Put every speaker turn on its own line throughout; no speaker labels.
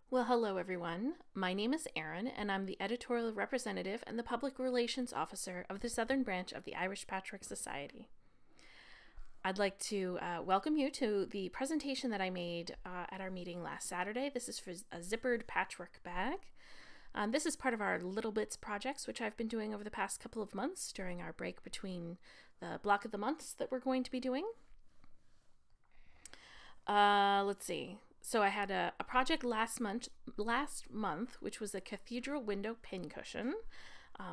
Well, hello everyone. My name is Erin, and I'm the editorial representative and the public relations officer of the Southern Branch of the Irish Patchwork Society. I'd like to welcome you to the presentation that I made at our meeting last Saturday. This is for a zippered patchwork bag. This is part of our Little Bits projects, which I've been doing over the past couple of months during our break between the block of the months that we're going to be doing. Let's see. So I had a project last month, which was a cathedral window pincushion,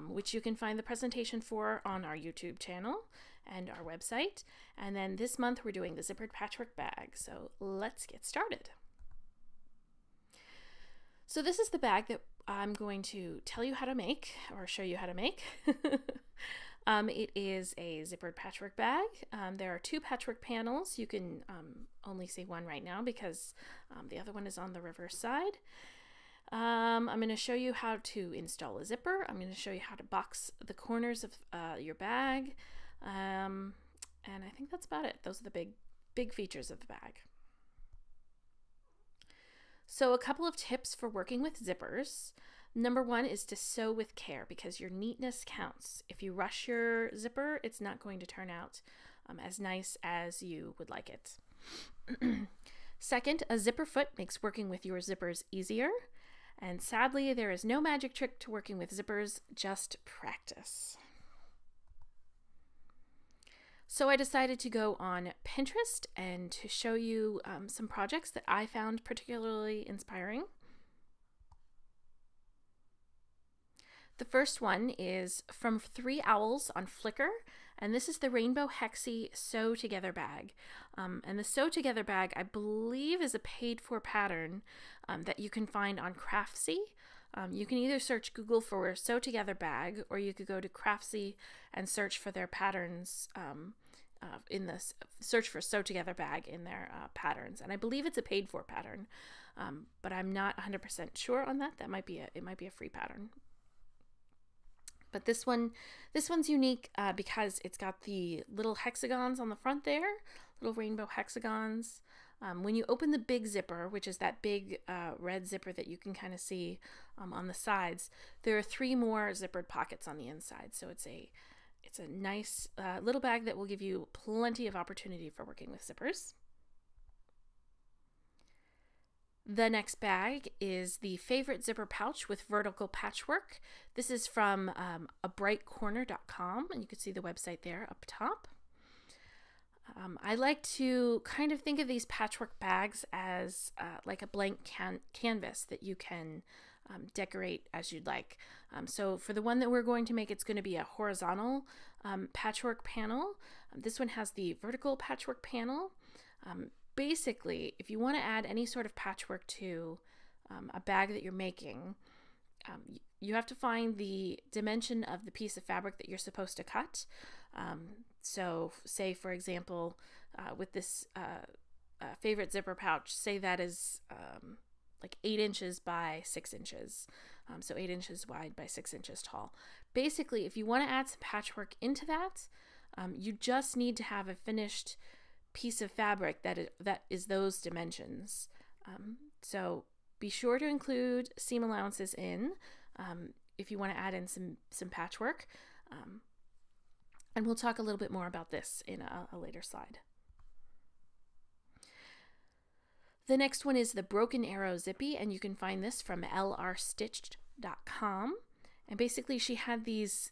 which you can find the presentation for on our YouTube channel and our website. And then this month we're doing the zippered patchwork bag. So let's get started. So this is the bag that I'm going to tell you how to make, or show you how to make. It is a zippered patchwork bag. There are two patchwork panels. You can only see one right now because the other one is on the reverse side. I'm going to show you how to install a zipper. I'm going to show you how to box the corners of your bag. And I think that's about it. Those are the big features of the bag. So a couple of tips for working with zippers. Number one is to sew with care because your neatness counts. If you rush your zipper, it's not going to turn out as nice as you would like it. Second, a zipper foot makes working with your zippers easier. And sadly, there is no magic trick to working with zippers, just practice. So I decided to go on Pinterest and to show you some projects that I found particularly inspiring. The first one is from 3 Owls on FLICKR, and this is the Rainbow HEXIE Sew Together bag. And the Sew Together bag, I believe, is a paid-for pattern that you can find on Craftsy. You can either search Google for Sew Together bag, or you could go to Craftsy and search for their patterns search for Sew Together bag in their patterns. And I believe it's a paid-for pattern, but I'm not 100% sure on that. It might be a free pattern. But this one's unique because it's got the little hexagons on the front there, little rainbow hexagons. When you open the big zipper, which is that big red zipper that you can kind of see on the sides, there are 3 more zippered pockets on the inside. So it's a nice little bag that will give you plenty of opportunity for working with zippers. The next bag is the Favorite Zipper Pouch with Vertical Patchwork. This is from abrightcorner.com, and you can see the website there up top. I like to kind of think of these patchwork bags as like a blank canvas that you can decorate as you'd like. So for the one that we're going to make, it's going to be a horizontal patchwork panel. This one has the vertical patchwork panel. Basically, if you want to add any sort of patchwork to a bag that you're making, you have to find the dimension of the piece of fabric that you're supposed to cut. So say, for example, with this favorite zipper pouch, say that is like 8 inches by 6 inches. So 8 inches wide by 6 inches tall. Basically, if you want to add some patchwork into that, you just need to have a finished piece of fabric that is those dimensions. So be sure to include seam allowances in if you want to add in some patchwork. And we'll talk a little bit more about this in a later slide. The next one is the Broken Arrow Zippy, and you can find this from lrstitched.com. And basically she had these,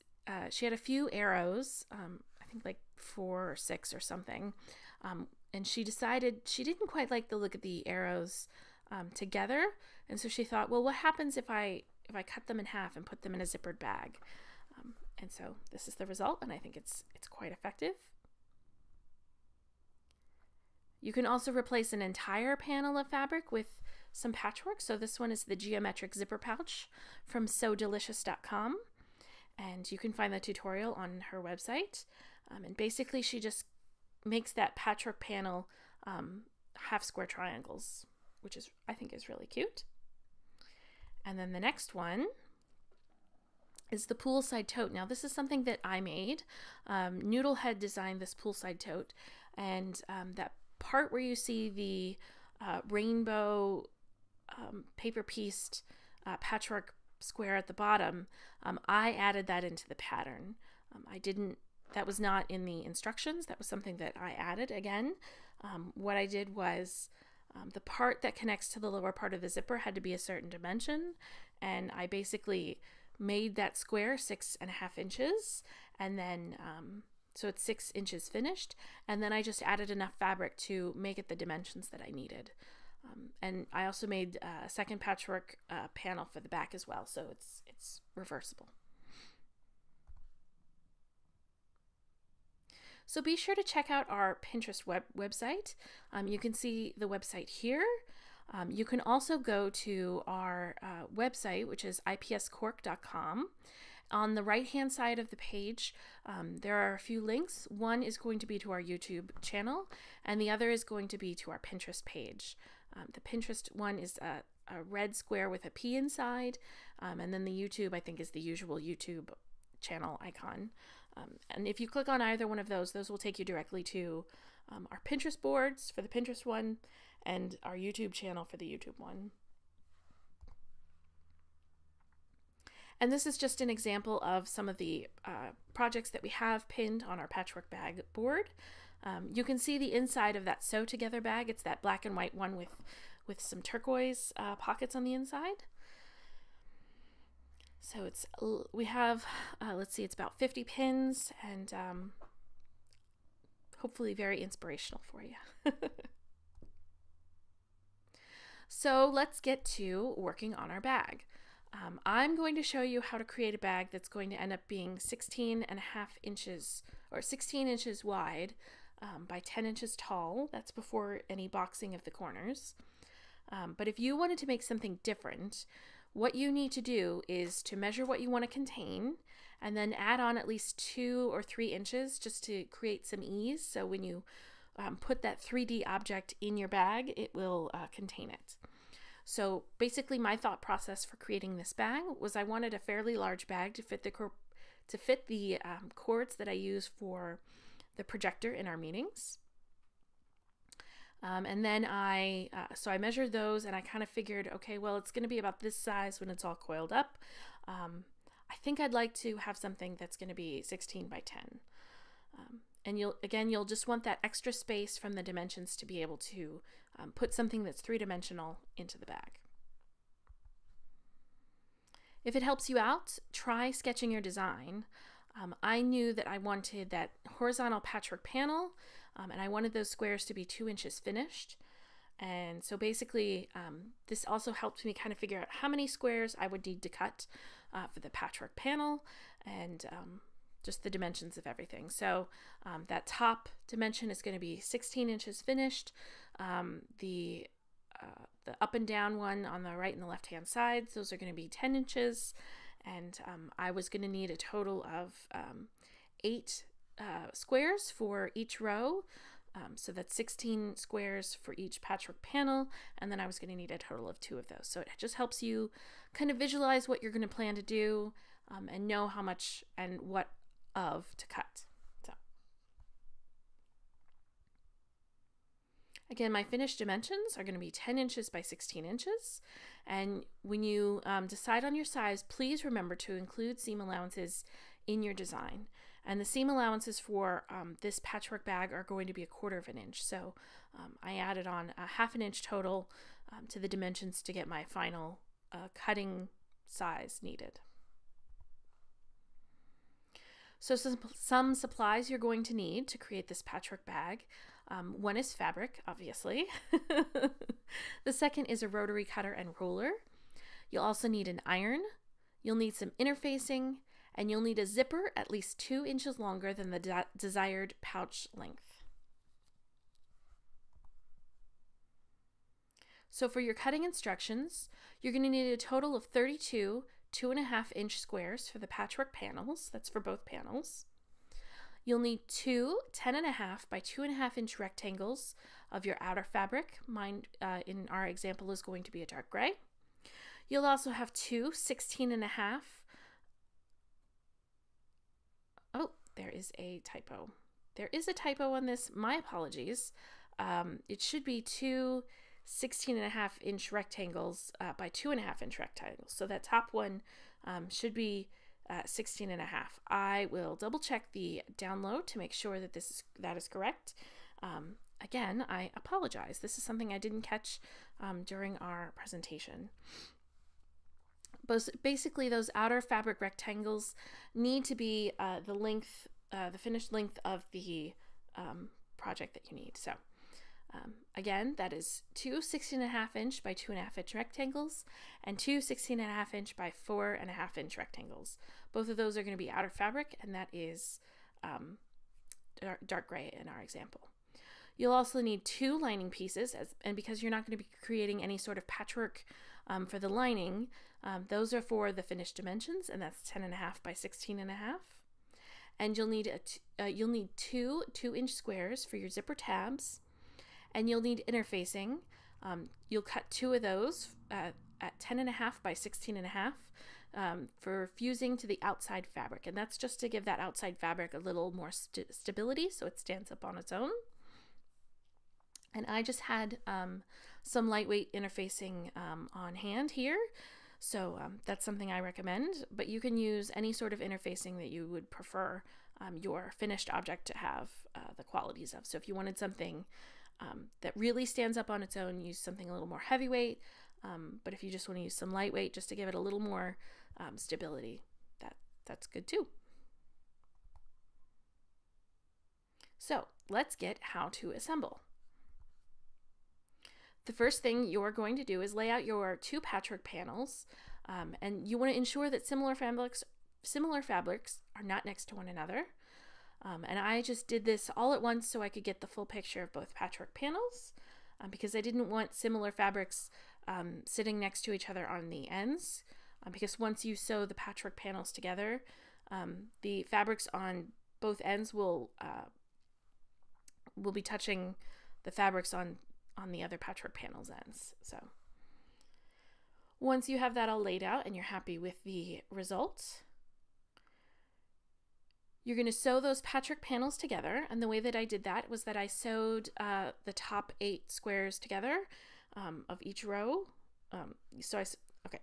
she had a few arrows, I think like 4 or 6 or something. And she decided she didn't quite like the look of the arrows together, and so she thought, well, what happens if I cut them in half and put them in a zippered bag? And so this is the result, and I think it's quite effective. You can also replace an entire panel of fabric with some patchwork. So this one is the Geometric Zipper Pouch from SewDelicious.com, and you can find the tutorial on her website. And basically she just makes that patchwork panel half square triangles, which I think is really cute. And then the next one is the Poolside Tote. Now this is something that I made. Noodle had designed this Poolside Tote, and that part where you see the rainbow paper pieced patchwork square at the bottom, I added that into the pattern. That was not in the instructions. That was something that I added again. What I did was the part that connects to the lower part of the zipper had to be a certain dimension, and I basically made that square 6.5 inches, and then so it's 6 inches finished, and then I just added enough fabric to make it the dimensions that I needed. And I also made a second patchwork panel for the back as well, so it's reversible. So be sure to check out our Pinterest website. You can see the website here. You can also go to our website, which is ipscork.com. On the right-hand side of the page, there are a few links. One is going to be to our YouTube channel, and the other is going to be to our Pinterest page. The Pinterest one is a red square with a P inside, and then the YouTube, I think, is the usual YouTube channel icon. And if you click on either one of those will take you directly to our Pinterest boards for the Pinterest one and our YouTube channel for the YouTube one. And this is just an example of some of the projects that we have pinned on our Patchwork Bag board. You can see the inside of that Sew Together bag. It's that black and white one with some turquoise pockets on the inside. So we have, let's see, it's about 50 pins, and hopefully very inspirational for you. So let's get to working on our bag. I'm going to show you how to create a bag that's going to end up being 16.5 inches or 16 inches wide by 10 inches tall. That's before any boxing of the corners. But if you wanted to make something different, what you need to do is to measure what you want to contain and then add on at least 2 or 3 inches just to create some ease. So when you put that 3D object in your bag, it will contain it. So basically my thought process for creating this bag was I wanted a fairly large bag to fit the cords that I use for the projector in our meetings. And then so I measured those, and I kind of figured, okay, well, it's going to be about this size when it's all coiled up. I think I'd like to have something that's going to be 16 by 10. And you'll just want that extra space from the dimensions to be able to put something that's three-dimensional into the bag. If it helps you out, try sketching your design. I knew that I wanted that horizontal patchwork panel, and I wanted those squares to be 2 inches finished. And so basically, this also helped me kind of figure out how many squares I would need to cut for the patchwork panel, and just the dimensions of everything. So that top dimension is going to be 16 inches finished. The up and down one on the right and the left hand sides, those are going to be 10 inches. And I was going to need a total of 8 squares for each row. So that's 16 squares for each patchwork panel, and then I was going to need a total of 2 of those. So it just helps you kind of visualize what you're going to plan to do and know how much and what of to cut. So again, my finished dimensions are going to be 10 inches by 16 inches. And when you decide on your size, please remember to include seam allowances in your design. And the seam allowances for this patchwork bag are going to be 1/4 inch. So I added on a 1/2 inch total to the dimensions to get my final cutting size needed. So some supplies you're going to need to create this patchwork bag. One is fabric, obviously. The second is a rotary cutter and ruler. You'll also need an iron. You'll need some interfacing, and you'll need a zipper at least 2 inches longer than the desired pouch length. So for your cutting instructions, you're going to need a total of 32 2.5 inch squares for the patchwork panels. That's for both panels. You'll need 2 10.5 by 2.5 inch rectangles of your outer fabric. Mine in our example is going to be a dark gray. You'll also have 2 16.5. Oh, there is a typo. There is a typo on this. My apologies. It should be 2 16.5-inch rectangles by 2.5-inch rectangles. So that top one should be 16.5. I will double check the download to make sure that that is correct. Again, I apologize. This is something I didn't catch during our presentation. Basically, those outer fabric rectangles need to be the length, the finished length of the project that you need. So again, that is two 16.5-inch by 2.5-inch rectangles and two 16.5-inch by 4.5-inch rectangles. Both of those are going to be outer fabric, and that is dark gray in our example. You'll also need two lining pieces, and because you're not going to be creating any sort of patchwork for the lining, those are for the finished dimensions, and that's 10.5 by 16.5. And you'll need two 2-inch squares for your zipper tabs, and you'll need interfacing. You'll cut two of those at 10.5 by 16.5 for fusing to the outside fabric, and that's just to give that outside fabric a little more stability so it stands up on its own. And I just had some lightweight interfacing on hand here, so that's something I recommend, but you can use any sort of interfacing that you would prefer your finished object to have the qualities of. So if you wanted something that really stands up on its own, use something a little more heavyweight, but if you just want to use some lightweight just to give it a little more stability, that's good too. So let's get how to assemble. The first thing you're going to do is lay out your two patchwork panels, and you want to ensure that similar fabrics are not next to one another. And I just did this all at once so I could get the full picture of both patchwork panels, because I didn't want similar fabrics sitting next to each other on the ends, because once you sew the patchwork panels together, the fabrics on both ends will be touching the fabrics on the other patchwork panels ends. So once you have that all laid out and you're happy with the result, you're going to sew those patchwork panels together. And the way that I did that was that I sewed the top 8 squares together of each row. Okay,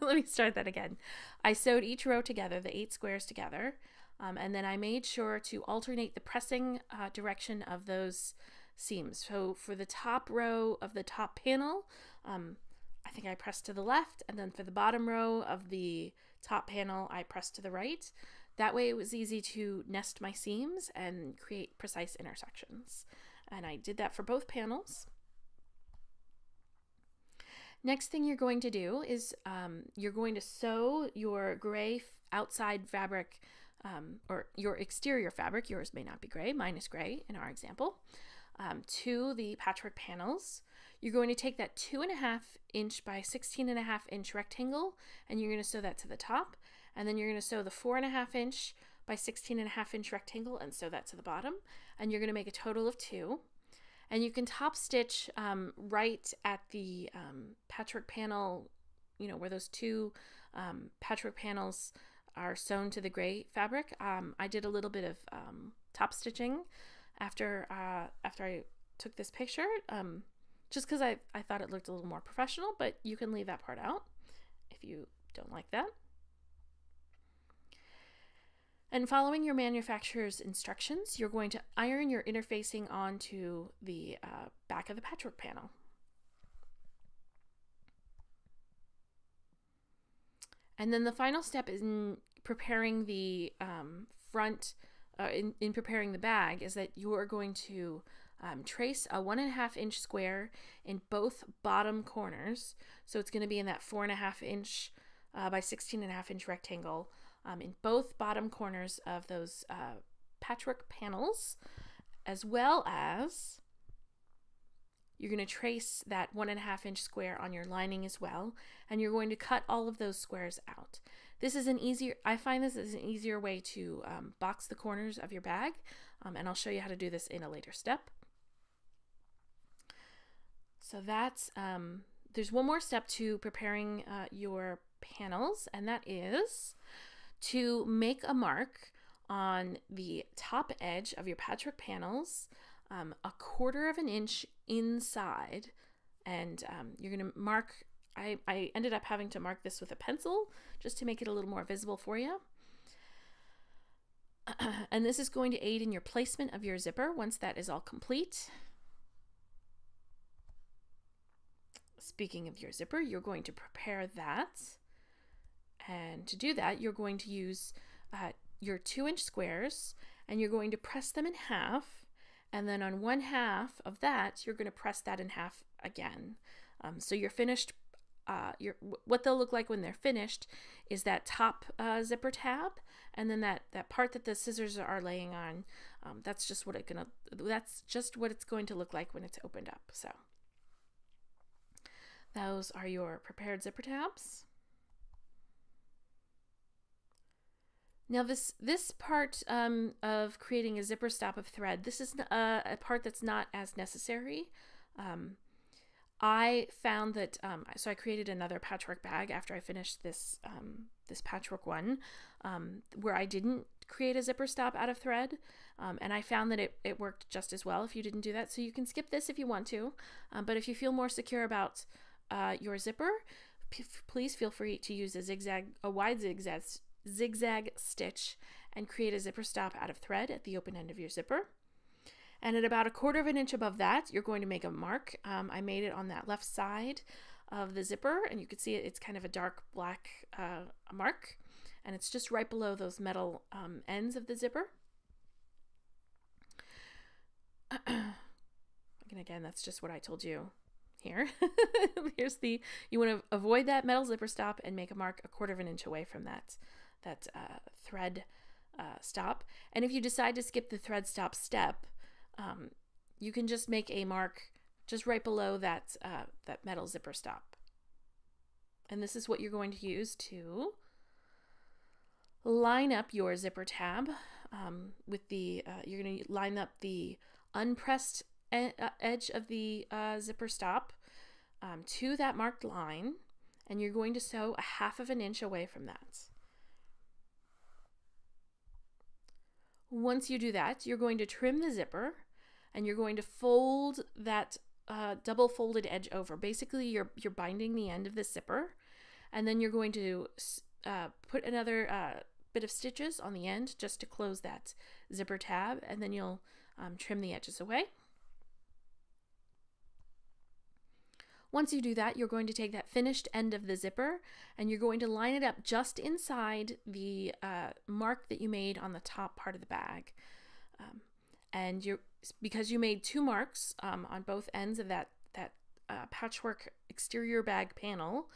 let me start that again. I sewed each row together, the 8 squares together, and then I made sure to alternate the pressing direction of those seams. So for the top row of the top panel, I think I pressed to the left, and then for the bottom row of the top panel, I pressed to the right. That way it was easy to nest my seams and create precise intersections. And I did that for both panels. Next thing you're going to do is you're going to sew your gray outside fabric, or your exterior fabric, yours may not be gray, mine is gray in our example, to the patchwork panels. You're going to take that 2.5-inch by 16.5-inch rectangle, and you're going to sew that to the top, and then you're going to sew the 4.5-inch by 16.5-inch rectangle and sew that to the bottom, and you're going to make a total of 2. And you can top stitch right at the patchwork panel, you know, where those two patchwork panels are sewn to the gray fabric. I did a little bit of top stitching after I took this picture, just because I thought it looked a little more professional, but you can leave that part out if you don't like that. And following your manufacturer's instructions, you're going to iron your interfacing onto the back of the patchwork panel. And then the final step is in preparing the front, in preparing the bag, is that you are going to trace a 1.5-inch square in both bottom corners. So it's going to be in that 4.5-inch by 16.5-inch rectangle in both bottom corners of those patchwork panels, as well as you're going to trace that 1.5-inch square on your lining as well, and you're going to cut all of those squares out. This is I find this is an easier way to box the corners of your bag, and I'll show you how to do this in a later step. So that's, there's one more step to preparing your panels, and that is to make a mark on the top edge of your patchwork panels, 1/4 of an inch inside And you're going to mark, I ended up having to mark this with a pencil just to make it a little more visible for you. And this is going to aid in your placement of your zipper once that is all complete. Speaking of your zipper, you're going to prepare that. And to do that, you're going to use your 2-inch squares, and you're going to press them in half. And then on 1/2 of that, you're going to press that in half again. So you're finished. What they'll look like when they're finished is that top zipper tab, and then that part that the scissors are laying on. That's just what it's going to look like when it's opened up. So those are your prepared zipper tabs. Now this part of creating a zipper stop of thread, this is a part that's not as necessary. I found that, so I created another patchwork bag after I finished this patchwork one, where I didn't create a zipper stop out of thread, and I found that it worked just as well if you didn't do that. So you can skip this if you want to, but if you feel more secure about your zipper, please feel free to use a wide zigzag stitch and create a zipper stop out of thread at the open end of your zipper. And at about 1/4 of an inch above that, you're going to make a mark. I made it on that left side of the zipper, and you can see it's kind of a dark black mark, and it's just right below those metal ends of the zipper. And again, that's just what I told you here. You want to avoid that metal zipper stop and make a mark 1/4 of an inch away from that thread stop. And if you decide to skip the thread stop step, you can just make a mark just right below that metal zipper stop. And this is what you're going to use to line up your zipper tab with the, you're going to line up the unpressed edge of the zipper stop to that marked line, and you're going to sew 1/2 of an inch away from that. Once you do that, you're going to trim the zipper, and you're going to fold that double folded edge over. Basically, you're binding the end of the zipper, and then you're going to put another bit of stitches on the end just to close that zipper tab, and then you'll trim the edges away. Once you do that, you're going to take that finished end of the zipper, and you're going to line it up just inside the mark that you made on the top part of the bag. And because you made 2 marks on both ends of that patchwork exterior bag panel,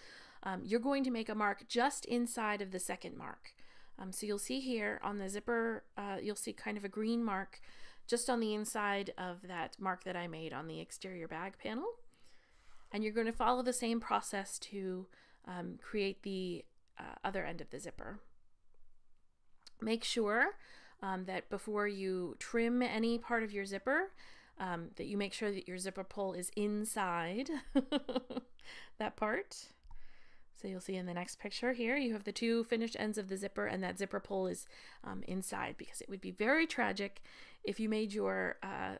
you're going to make a mark just inside of the second mark. So you'll see here on the zipper, you'll see kind of a green mark just on the inside of that mark that I made on the exterior bag panel. And you're going to follow the same process to create the other end of the zipper. Make sure that before you trim any part of your zipper, that you make sure that your zipper pull is inside that part. So you'll see in the next picture here, you have the 2 finished ends of the zipper, and that zipper pull is inside, because it would be very tragic if you made your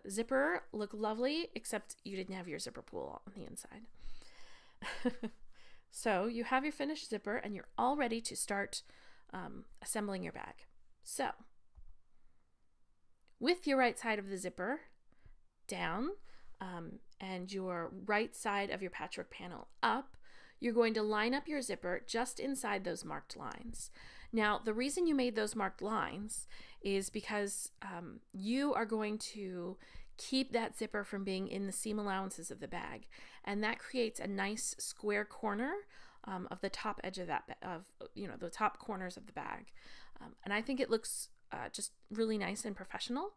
zipper look lovely, except you didn't have your zipper pull on the inside. So you have your finished zipper, and you're all ready to start assembling your bag. So with your right side of the zipper down and your right side of your patchwork panel up, you're going to line up your zipper just inside those marked lines. Now, the reason you made those marked lines is because you are going to keep that zipper from being in the seam allowances of the bag, and that creates a nice square corner of the top edge of that, the top corners of the bag. And I think it looks just really nice and professional.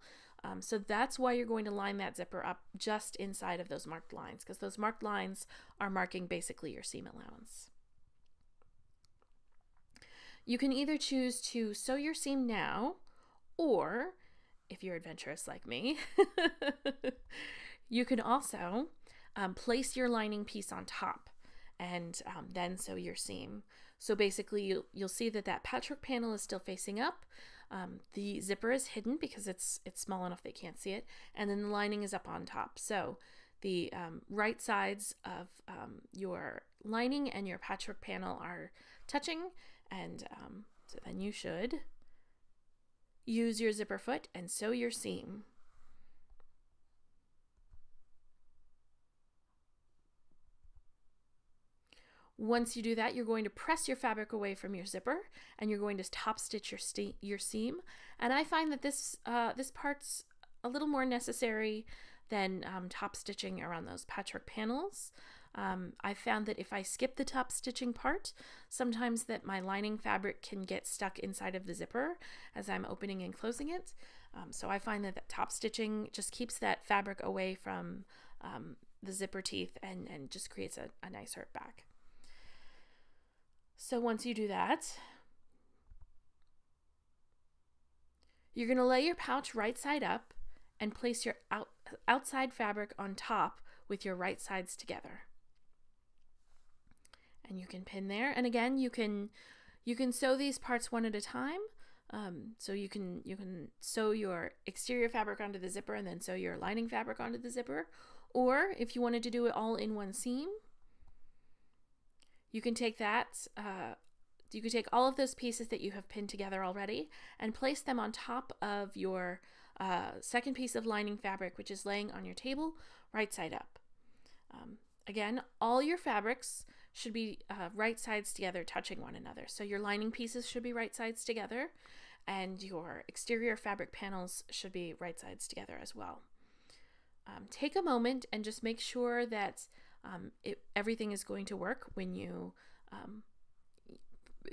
So that's why you're going to line that zipper up just inside of those marked lines, because those marked lines are marking basically your seam allowance. You can either choose to sew your seam now, or if you're adventurous like me, you can also place your lining piece on top and then sew your seam. So basically you'll see that that patchwork panel is still facing up. The zipper is hidden because it's small enough they can't see it, and then the lining is up on top. So the right sides of your lining and your patchwork panel are touching, and so then you should use your zipper foot and sew your seam. Once you do that, you're going to press your fabric away from your zipper, and you're going to top stitch your seam. And I find that this part's a little more necessary than top stitching around those patchwork panels. I found that if I skip the top stitching part, sometimes that my lining fabric can get stuck inside of the zipper as I'm opening and closing it. So I find that top stitching just keeps that fabric away from the zipper teeth and just creates a nicer bag. So once you do that, you're going to lay your pouch right side up and place your outside fabric on top with your right sides together. And you can pin there. And again, you can sew these parts one at a time. So you can sew your exterior fabric onto the zipper and then sew your lining fabric onto the zipper. Or if you wanted to do it all in one seam, you can take that, you can take all of those pieces that you have pinned together already and place them on top of your second piece of lining fabric, which is laying on your table right side up. Again, all your fabrics should be right sides together, touching one another. So your lining pieces should be right sides together, and your exterior fabric panels should be right sides together as well. Take a moment and just make sure that everything is going to work when you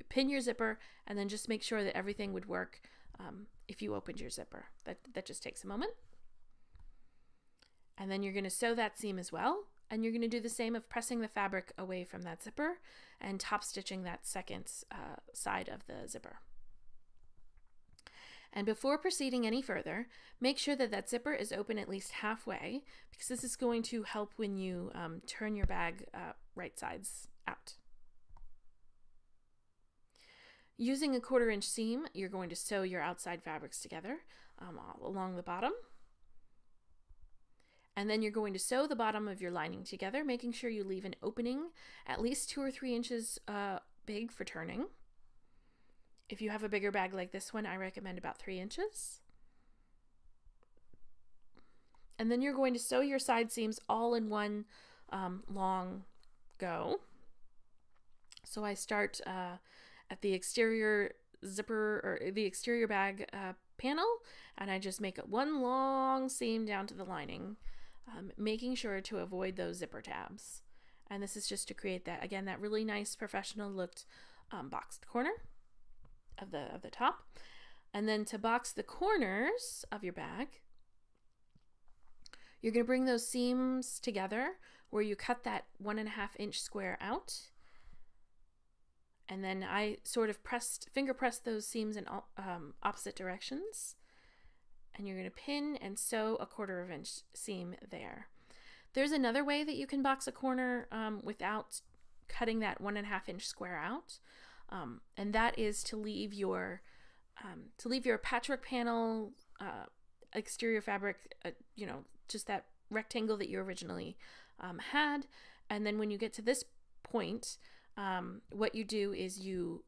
pin your zipper, and then just make sure that everything would work if you opened your zipper. That just takes a moment. And then you're going to sew that seam as well, and you're going to do the same of pressing the fabric away from that zipper and top stitching that second side of the zipper. And before proceeding any further, make sure that that zipper is open at least halfway, because this is going to help when you turn your bag right sides out. Using a 1/4 inch seam, you're going to sew your outside fabrics together all along the bottom. And then you're going to sew the bottom of your lining together, making sure you leave an opening at least 2 or 3 inches big for turning. If you have a bigger bag like this one, I recommend about 3 inches. And then you're going to sew your side seams all in one long go. So I start at the exterior zipper or the exterior bag panel, and I just make one long seam down to the lining, making sure to avoid those zipper tabs. And this is just to create that, again, that really nice professional looked boxed corner of the top. And then to box the corners of your bag, you're going to bring those seams together where you cut that 1.5 inch square out. And then I sort of finger press those seams in opposite directions. And you're going to pin and sew a 1/4 inch seam there. There's another way that you can box a corner without cutting that 1.5 inch square out. And that is to leave your patchwork panel exterior fabric, just that rectangle that you originally had. And then when you get to this point, what you do is you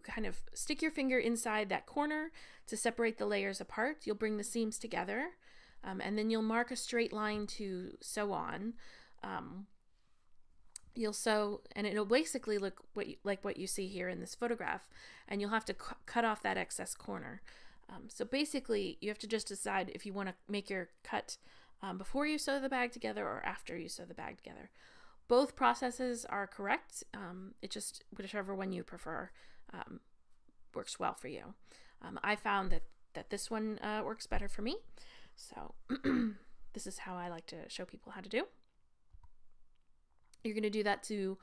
kind of stick your finger inside that corner to separate the layers apart. You'll bring the seams together, and then you'll mark a straight line to sew on. You'll sew, and it'll basically look like what you see here in this photograph, and you'll have to cut off that excess corner. So basically, you have to just decide if you want to make your cut before you sew the bag together or after you sew the bag together. Both processes are correct. It just, whichever one you prefer works well for you. I found that this one works better for me. So this is how I like to show people how to do. You're going to do that to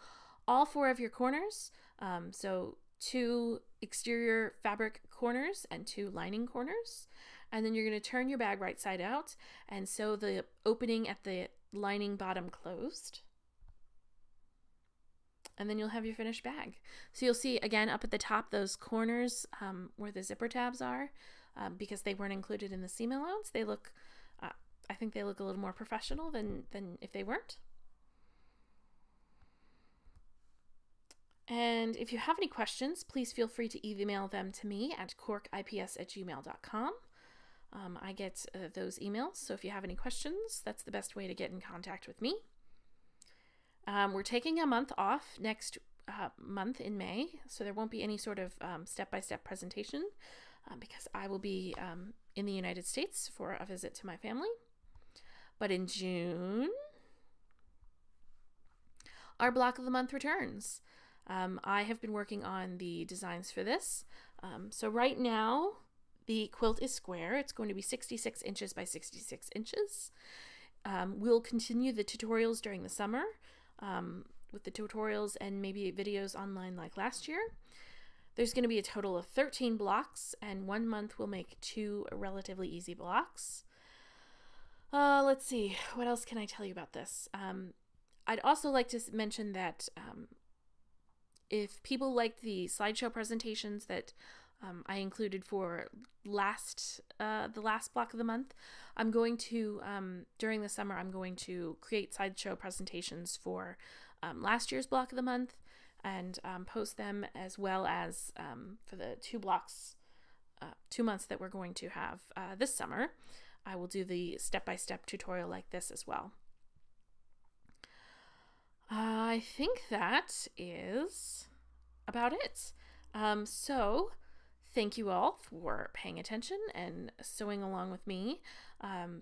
all 4 of your corners. So 2 exterior fabric corners and 2 lining corners. And then you're going to turn your bag right side out and sew the opening at the lining bottom closed. And then you'll have your finished bag. So you'll see again up at the top those corners where the zipper tabs are, because they weren't included in the seam allowance. They look I think they look a little more professional than if they weren't. And if you have any questions, please feel free to email them to me at corkips@gmail.com. I get those emails, so if you have any questions, that's the best way to get in contact with me. We're taking a month off next month in May, so there won't be any sort of step-by-step presentation because I will be in the United States for a visit to my family. But in June, our block of the month returns. I have been working on the designs for this. So right now, the quilt is square. It's going to be 66 inches by 66 inches. We'll continue the tutorials during the summer with the tutorials and maybe videos online like last year. There's going to be a total of 13 blocks, and 1 month we'll make 2 relatively easy blocks. Let's see, what else can I tell you about this? I'd also like to mention that if people liked the slideshow presentations that I included for the last block of the month, I'm going to, during the summer, I'm going to create slideshow presentations for last year's block of the month and post them, as well as for the 2 months that we're going to have this summer. I will do the step-by-step tutorial like this as well. I think that is about it. So thank you all for paying attention and sewing along with me.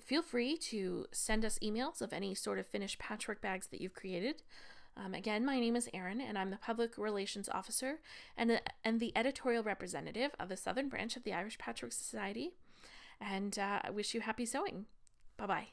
Feel free to send us emails of any sort of finished patchwork bags that you've created. Again, my name is Erin, and I'm the Public Relations Officer and the editorial representative of the Southern Branch of the Irish Patchwork Society. And I wish you happy sewing. Bye-bye.